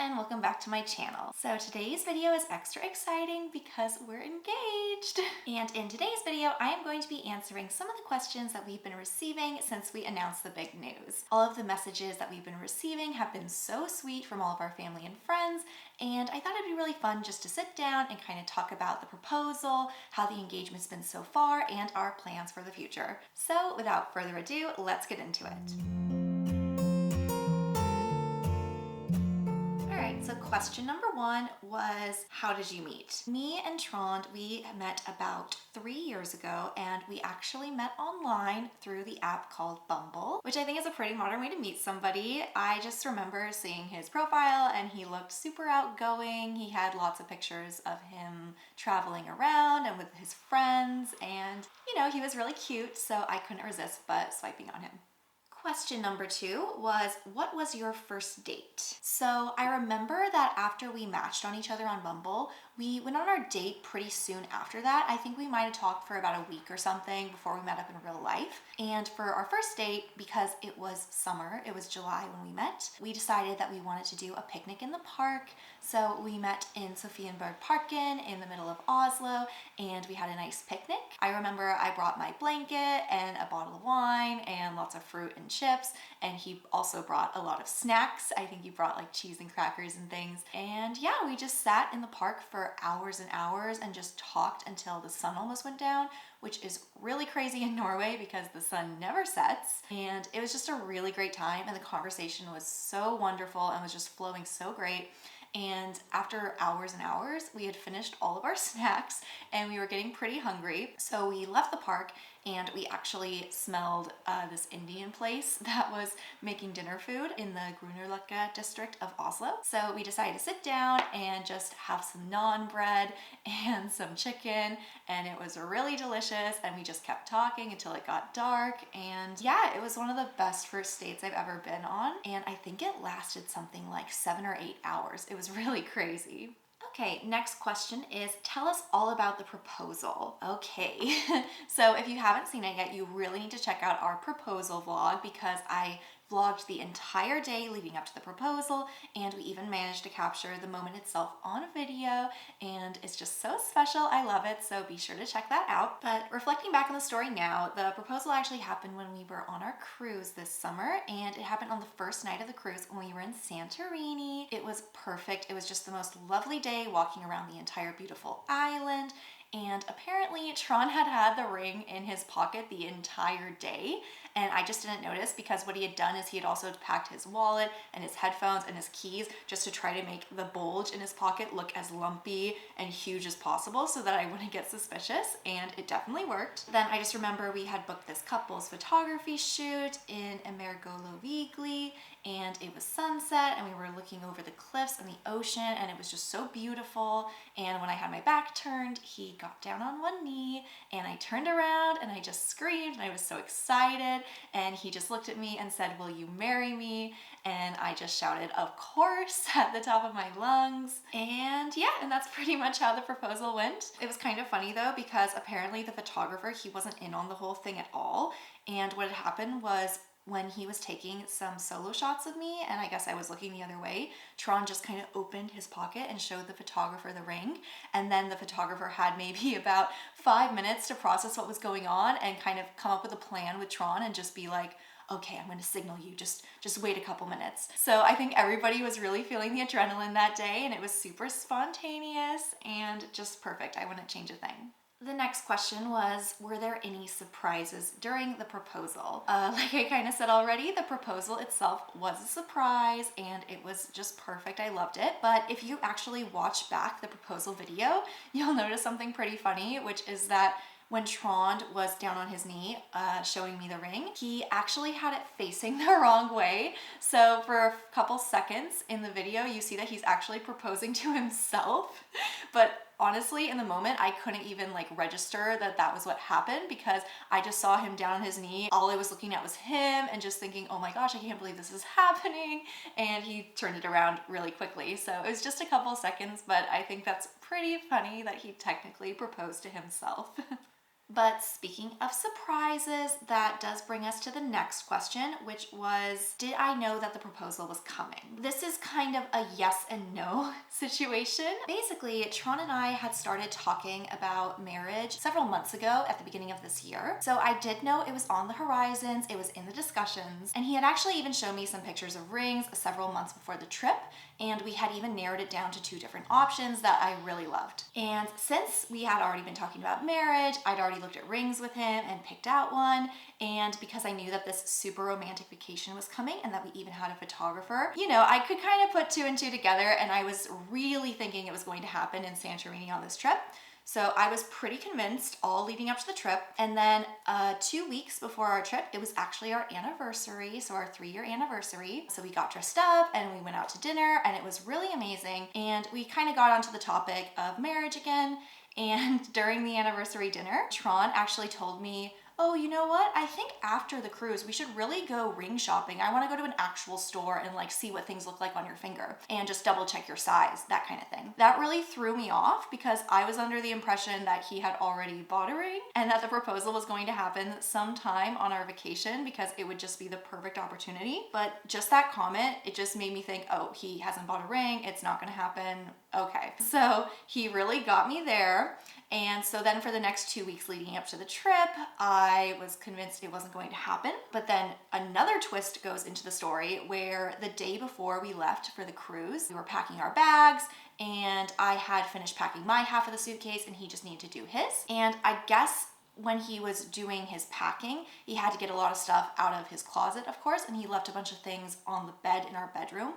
and welcome back to my channel. So today's video is extra exciting because we're engaged. And in today's video, I am going to be answering some of the questions that we've been receiving since we announced the big news. All of the messages that we've been receiving have been so sweet from all of our family and friends, and I thought it'd be really fun just to sit down and kind of talk about the proposal, how the engagement's been so far, and our plans for the future. So without further ado, let's get into it. So question number one was, how did you meet? Me and Trond, we met about 3 years ago, and we actually met online through the app called Bumble, which I think is a pretty modern way to meet somebody. I just remember seeing his profile and he looked super outgoing. He had lots of pictures of him traveling around and with his friends, and he was really cute, so I couldn't resist but swiping on him. Question number two was, what was your first date? So I remember that after we matched on each other on Bumble, we went on our date pretty soon after that. I think we might have talked for about a week or something before we met up in real life. And for our first date, because it was summer, it was July when we met, we decided that we wanted to do a picnic in the park. So we met in Sophienberg Parken in the middle of Oslo, and we had a nice picnic. I remember I brought my blanket and a bottle of wine and lots of fruit and chips, and he also brought a lot of snacks. I think he brought like cheese and crackers and things. And yeah, we just sat in the park for hours and hours and just talked until the sun almost went down, which is really crazy in Norway because the sun never sets. And it was just a really great time, and the conversation was so wonderful and was just flowing so great. And after hours and hours, we had finished all of our snacks and we were getting pretty hungry. So we left the park and we actually smelled this Indian place that was making dinner food in the Grünerløkka district of Oslo. So we decided to sit down and just have some naan bread and some chicken, and it was really delicious, and we just kept talking until it got dark. And yeah, it was one of the best first dates I've ever been on, and I think it lasted something like 7 or 8 hours. It was really crazy. Okay, next question is, tell us all about the proposal. Okay, so if you haven't seen it yet, you really need to check out our proposal vlog because I vlogged the entire day leading up to the proposal, and we even managed to capture the moment itself on video, and it's just so special. I love it, so be sure to check that out. But reflecting back on the story now, the proposal actually happened when we were on our cruise this summer, and it happened on the first night of the cruise when we were in Santorini. It was perfect. It was just the most lovely day walking around the entire beautiful island. And apparently Tron had the ring in his pocket the entire day, and I just didn't notice because what he had done is he had also packed his wallet and his headphones and his keys just to try to make the bulge in his pocket look as lumpy and huge as possible so that I wouldn't get suspicious, and it definitely worked. Then I just remember we had booked this couple's photography shoot in Emergolovigli, and it was sunset and we were looking over the cliffs and the ocean, and it was just so beautiful. And when I had my back turned, he got down on one knee, and I turned around and I just screamed, and I was so excited, and he just looked at me and said, "Will you marry me?" And I just shouted, "Of course," at the top of my lungs. And yeah, and that's pretty much how the proposal went. It was kind of funny though, because apparently the photographer, he wasn't in on the whole thing at all. And what had happened was, when he was taking some solo shots of me, and I guess I was looking the other way, Tron just kind of opened his pocket and showed the photographer the ring. And then the photographer had maybe about 5 minutes to process what was going on and kind of come up with a plan with Tron and just be like, "Okay, I'm gonna signal you, just wait a couple minutes." So I think everybody was really feeling the adrenaline that day, and it was super spontaneous and just perfect. I wouldn't change a thing. The next question was, were there any surprises during the proposal? Like I kind of said already, the proposal itself was a surprise, and it was just perfect. I loved it. But if you actually watch back the proposal video, you'll notice something pretty funny, which is that when Trond was down on his knee showing me the ring, he actually had it facing the wrong way. So for a couple seconds in the video, you see that he's actually proposing to himself. But honestly, in the moment, I couldn't even like register that that was what happened, because I just saw him down on his knee. All I was looking at was him and just thinking, "Oh my gosh, I can't believe this is happening." And he turned it around really quickly. So it was just a couple seconds, but I think that's pretty funny that he technically proposed to himself. But speaking of surprises, that does bring us to the next question, which was, did I know that the proposal was coming? This is kind of a yes and no situation. Basically, Tron and I had started talking about marriage several months ago at the beginning of this year. So I did know it was on the horizons, it was in the discussions, and he had actually even shown me some pictures of rings several months before the trip, and we had even narrowed it down to 2 different options that I really loved. And since we had already been talking about marriage, I'd already looked at rings with him and picked out one, and because I knew that this super romantic vacation was coming and that we even had a photographer, I could kind of put 2 and 2 together, and I was really thinking it was going to happen in Santorini on this trip. So I was pretty convinced all leading up to the trip. And then 2 weeks before our trip, it was actually our anniversary, so our 3-year anniversary. So we got dressed up and we went out to dinner, and it was really amazing. And we kind of got onto the topic of marriage again. And during the anniversary dinner, Tron actually told me, oh, you know what? I think after the cruise, we should really go ring shopping. I want to go to an actual store and see what things look like on your finger and just double check your size, that kind of thing. That really threw me off because I was under the impression that he had already bought a ring and that the proposal was going to happen sometime on our vacation because it would just be the perfect opportunity. But just that comment, it just made me think, oh, he hasn't bought a ring. It's not going to happen. Okay. So he really got me there. And so then for the next 2 weeks leading up to the trip, I was convinced it wasn't going to happen. But then another twist goes into the story where the day before we left for the cruise, we were packing our bags and I had finished packing my half of the suitcase and he just needed to do his. And I guess when he was doing his packing, he had to get a lot of stuff out of his closet, of course, and he left a bunch of things on the bed in our bedroom.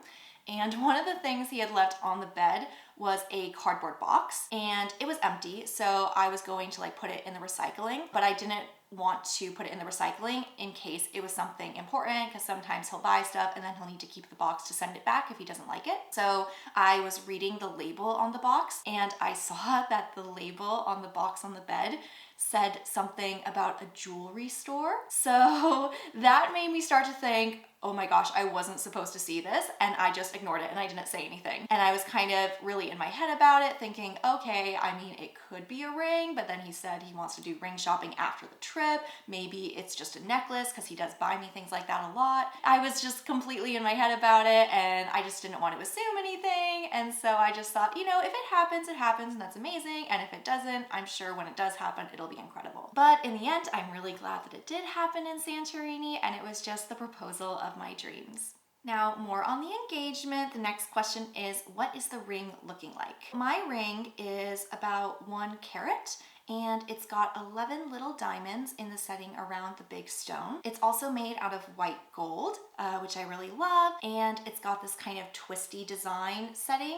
And one of the things he had left on the bed was a cardboard box, and it was empty, so I was going to put it in the recycling, but I didn't want to put it in the recycling in case it was something important, because sometimes he'll buy stuff and then he'll need to keep the box to send it back if he doesn't like it. So I was reading the label on the box, and I saw that the label on the box on the bed said something about a jewelry store. So that made me start to think, oh my gosh, I wasn't supposed to see this, and I just ignored it and I didn't say anything. And I was kind of really in my head about it, thinking, okay, I mean, it could be a ring, but then he said he wants to do ring shopping after the trip. Maybe it's just a necklace, because he does buy me things like that a lot. I was just completely in my head about it, and I just didn't want to assume anything. And so I just thought, if it happens, and that's amazing. And if it doesn't, I'm sure when it does happen, it'll be incredible. But in the end, I'm really glad that it did happen in Santorini, and it was just the proposal of my dreams. Now, more on the engagement. The next question is, what is the ring looking like? My ring is about 1 carat, and it's got 11 little diamonds in the setting around the big stone. It's also made out of white gold, which I really love, and it's got this kind of twisty design setting,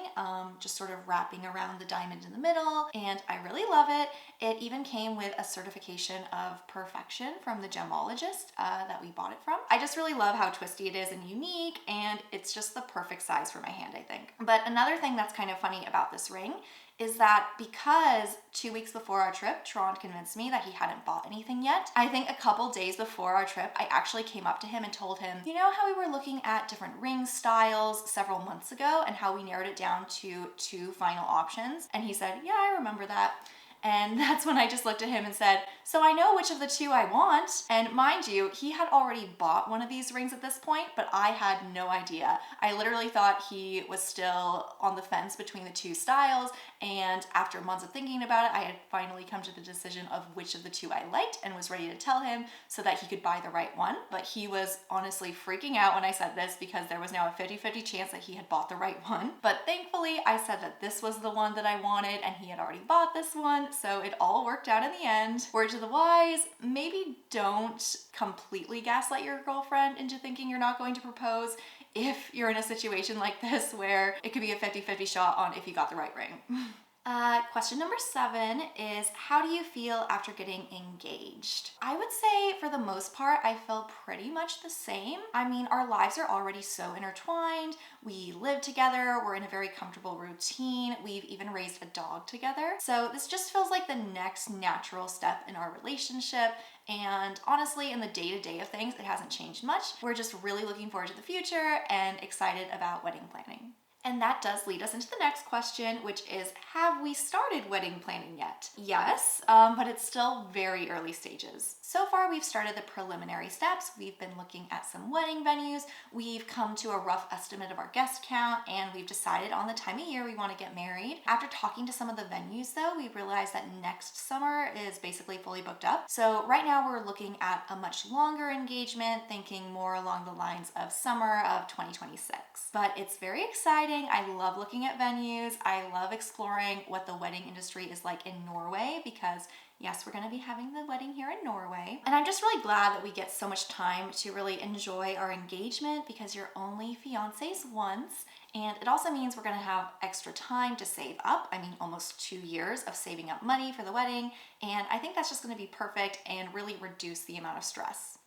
just sort of wrapping around the diamond in the middle, and I really love it. It even came with a certification of perfection from the gemologist that we bought it from. I just really love how twisty it is and unique, and it's just the perfect size for my hand, I think. But another thing that's kind of funny about this ring is that because 2 weeks before our trip, Tron convinced me that he hadn't bought anything yet. I think a couple days before our trip, I actually came up to him and told him, you know how we were looking at different ring styles several months ago and how we narrowed it down to 2 final options? And he said, yeah, I remember that. And that's when I just looked at him and said, so I know which of the 2 I want. And mind you, he had already bought one of these rings at this point, but I had no idea. I literally thought he was still on the fence between the 2 styles. And after months of thinking about it, I had finally come to the decision of which of the 2 I liked and was ready to tell him so that he could buy the right one. But he was honestly freaking out when I said this because there was now a 50-50 chance that he had bought the right one. But thankfully, I said that this was the one that I wanted and he had already bought this one. So it all worked out in the end. Word to the wise, maybe don't completely gaslight your girlfriend into thinking you're not going to propose if you're in a situation like this where it could be a 50-50 shot on if you got the right ring. Question number 7 is, how do you feel after getting engaged? I would say for the most part, I feel pretty much the same. I mean, our lives are already so intertwined. We live together. We're in a very comfortable routine. We've even raised a dog together. So this just feels like the next natural step in our relationship. And honestly, in the day-to-day of things, it hasn't changed much. We're just really looking forward to the future and excited about wedding planning. And And that does lead us into the next question, which is, have we started wedding planning yet? Yes, but it's still very early stages. So far, we've started the preliminary steps. We've been looking at some wedding venues. We've come to a rough estimate of our guest count, and we've decided on the time of year we want to get married. After talking to some of the venues though, we realized that next summer is basically fully booked up. So right now we're looking at a much longer engagement, thinking more along the lines of summer of 2026. But it's very exciting. I love looking at venues. I love exploring what the wedding industry is like in Norway, because yes, we're going to be having the wedding here in Norway. And I'm just really glad that we get so much time to really enjoy our engagement, because you're only fiancés once. And it also means we're going to have extra time to save up. I mean, almost 2 years of saving up money for the wedding. And I think that's just going to be perfect and really reduce the amount of stress.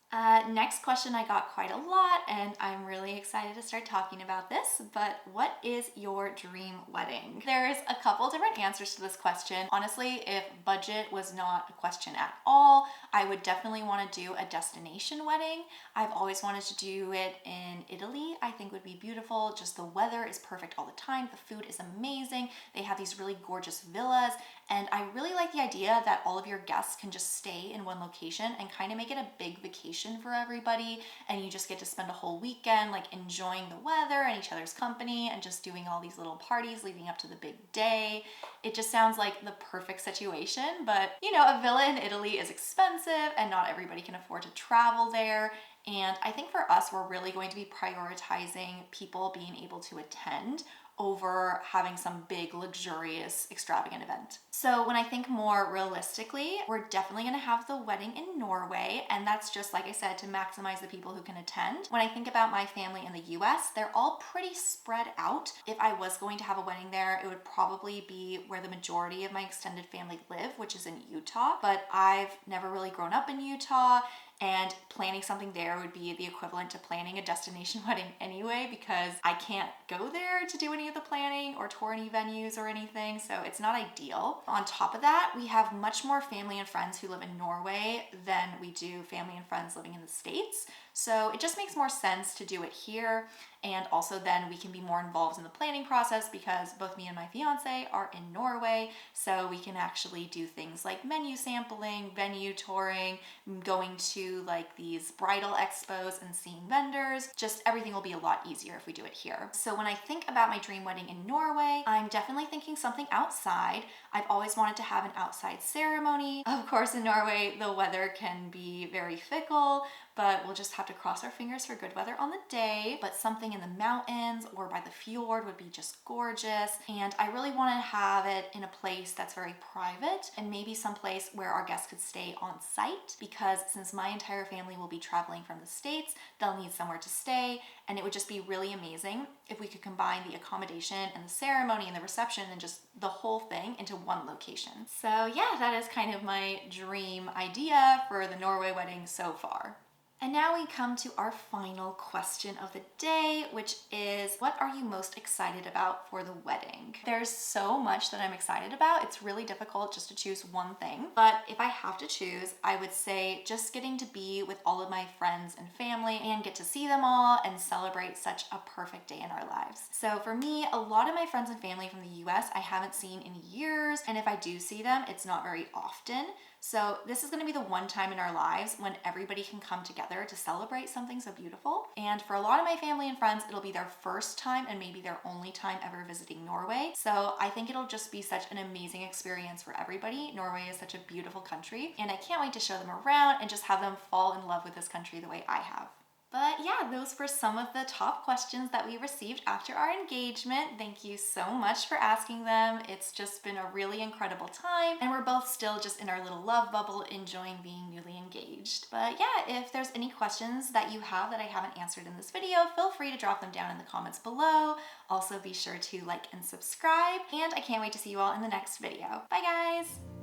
Next question I got quite a lot, and I'm really excited to start talking about this, but what is your dream wedding? There's a couple different answers to this question. Honestly, if budget was not a question at all, I would definitely want to do a destination wedding. I've always wanted to do it in Italy. I think would be beautiful. Just the weather is perfect all the time. The food is amazing. They have these really gorgeous villas, and I really like the idea that all of your guests can just stay in one location and kind of make it a big vacation for everybody, and you just get to spend a whole weekend like enjoying the weather and each other's company and just doing all these little parties leading up to the big day. It just sounds like the perfect situation, but you know, a villa in Italy is expensive and not everybody can afford to travel there. And I think for us, we're really going to be prioritizing people being able to attend over having some big, luxurious, extravagant event. So when I think more realistically, we're definitely gonna have the wedding in Norway, and that's just, like I said, to maximize the people who can attend. When I think about my family in the US, they're all pretty spread out. If I was going to have a wedding there, it would probably be where the majority of my extended family live, which is in Utah, but I've never really grown up in Utah, and planning something there would be the equivalent to planning a destination wedding anyway, because I can't go there to do any of the planning or tour any venues or anything, so it's not ideal. On top of that, we have much more family and friends who live in Norway than we do family and friends living in the States. So it just makes more sense to do it here. And also then we can be more involved in the planning process, because both me and my fiance are in Norway. So we can actually do things like menu sampling, venue touring, going to like these bridal expos and seeing vendors. Just everything will be a lot easier if we do it here. So when I think about my dream wedding in Norway, I'm definitely thinking something outside. I've always wanted to have an outside ceremony. Of course, in Norway, the weather can be very fickle, but we'll just have to cross our fingers for good weather on the day. But something in the mountains or by the fjord would be just gorgeous. And I really want to have it in a place that's very private, and maybe someplace where our guests could stay on site, because since my entire family will be traveling from the States, they'll need somewhere to stay. And it would just be really amazing if we could combine the accommodation and the ceremony and the reception and just the whole thing into one location. So yeah, that is kind of my dream idea for the Norway wedding so far. And now we come to our final question of the day, which is, what are you most excited about for the wedding? There's so much that I'm excited about. It's really difficult just to choose one thing. But if I have to choose, I would say just getting to be with all of my friends and family and get to see them all and celebrate such a perfect day in our lives. So for me, a lot of my friends and family from the US I haven't seen in years. And if I do see them, it's not very often. So this is going to be the one time in our lives when everybody can come together to celebrate something so beautiful. And for a lot of my family and friends, it'll be their first time and maybe their only time ever visiting Norway. So I think it'll just be such an amazing experience for everybody. Norway is such a beautiful country, and I can't wait to show them around and just have them fall in love with this country the way I have. But yeah, those were some of the top questions that we received after our engagement. Thank you so much for asking them. It's just been a really incredible time, and we're both still just in our little love bubble enjoying being newly engaged. But yeah, if there's any questions that you have that I haven't answered in this video, feel free to drop them down in the comments below. Also be sure to like and subscribe, and I can't wait to see you all in the next video. Bye guys!